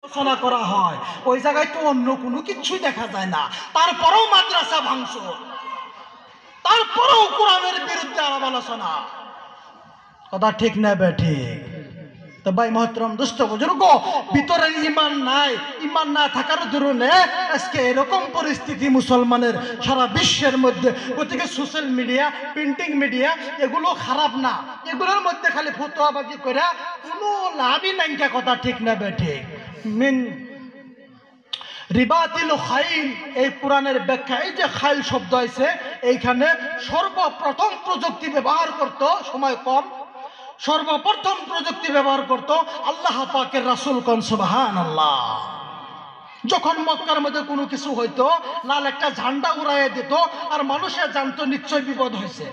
আলোচনা করা হয়, ওই জায়গায় তো অন্য কোনো কিছুই দেখা যায় না। তারপরেও মাদ্রাসা ভাঙচুর, তারপরেও কোরআনের বিরুদ্ধে আলাপ আলোচনা। কথা ঠিক না বেঠিক? তো ভাই মহতরম দুস্থ বুজুর্গ, ভিতরের ইমান নাই, ইমান না থাকার দরুনে আজকে এরকম পরিস্থিতি মুসলমানের সারা বিশ্বের মধ্যে। ওদিকে সোশ্যাল মিডিয়া, প্রিন্টিং মিডিয়া এগুলো খারাপ না, এগুলোর মধ্যে খালি ফতোয়াবাজি করে কোনো লাভই নাই। কথা ঠিক না বেঠিক? মিন রিবাতিল খাইল, এই কোরআনের ব্যাখ্যা, এই যে খাইল শব্দ আছে, এইখানে সর্বপ্রথম প্রযুক্তি ব্যবহার করত, সময় কম, সর্বপ্রথম প্রযুক্তি ব্যবহার করত আল্লাহ পাকের রাসূল। কোন সুবহানাল্লাহ। যখন মক্কার মধ্যে কোনো কিছু হইতো, লাল একটা ঝান্ডা উড়াইয়া দিত, আর মানুষের জানতো নিশ্চয় বিপদ হয়েছে।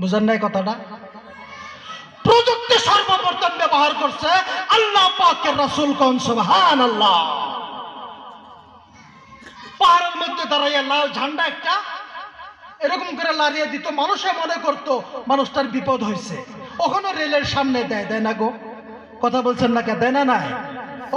বুঝেন নাই কথাটা? প্রযুক্তি সর্বপ্রথম ব্যবহার করছে আল্লাহ পাকের রাসূল। কোন সুবহানাল্লাহ। পাহাড়ের মধ্যে দাঁড়াইয়া লাল ঝান্ডা একটা এরকম করে লাড়িয়ে দিত, মানুষে মনে করতো মানুষটার বিপদ হয়েছে। ওখানে রেলের সামনে দেয়, দেয় না গো? কথা বলছেন না কে? দেয় না? নাই,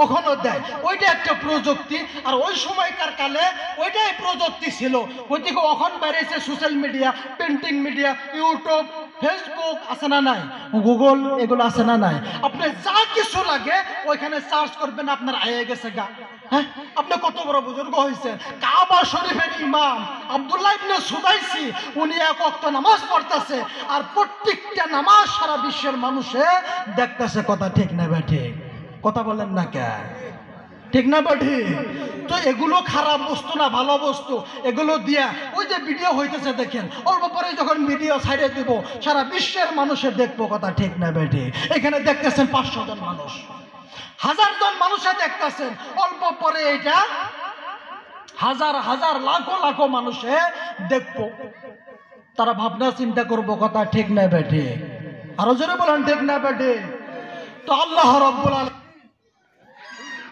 ওখানেও দেয়। ওইটা একটা প্রযুক্তি। আর ওই সময়কার কালে ওইটাই প্রযুক্তি ছিল। ওইদিকে ওখান বেরিয়েছে social media, printing media, YouTube, Facebook আছে না নাই, গুগল, এগুলো আছে না নাই? আপনি যা কিছু লাগে ওইখানে সার্চ করবেন, আপনার আয়ে গেছে গা। হ্যাঁ, আপনি কত বড় বুজুর্গ হয়েছেন। কাবা শরীফের ইমাম আব্দুল্লাহ ইবনে সুদাইসি, উনি এক ওয়াক্ত নামাজ পড়তেছে, আর প্রত্যেকটা নামাজ সারা বিশ্বের মানুষে দেখতেছে। কথা ঠিক না বেঠিক? কথা বলেন না কে? ঠিক না বেঠিক? তো এগুলো খারাপ বস্তু না, ভালো বস্তু। এগুলো দিয়া ওই যে ভিডিও হইতেছে দেখেন, অল্প পরে যখন ভিডিও ছাইড়ে দিব সারা বিশ্বের মানুষে দেখবো। কথা ঠিক না বেঠিক? এখানে দেখতেছেন 500 জন মানুষ, 1000 জন মানুষে দেখতেছেন, অল্প পরে এটা হাজার হাজার লাখো লাখো মানুষে দেখবো। তারা ভাবনা চিন্তা করবো। কথা ঠিক না বেঠিক? আরো জোরে বলেন ঠিক না বেঠিক? তো আল্লাহ রাব্বুল আলামিন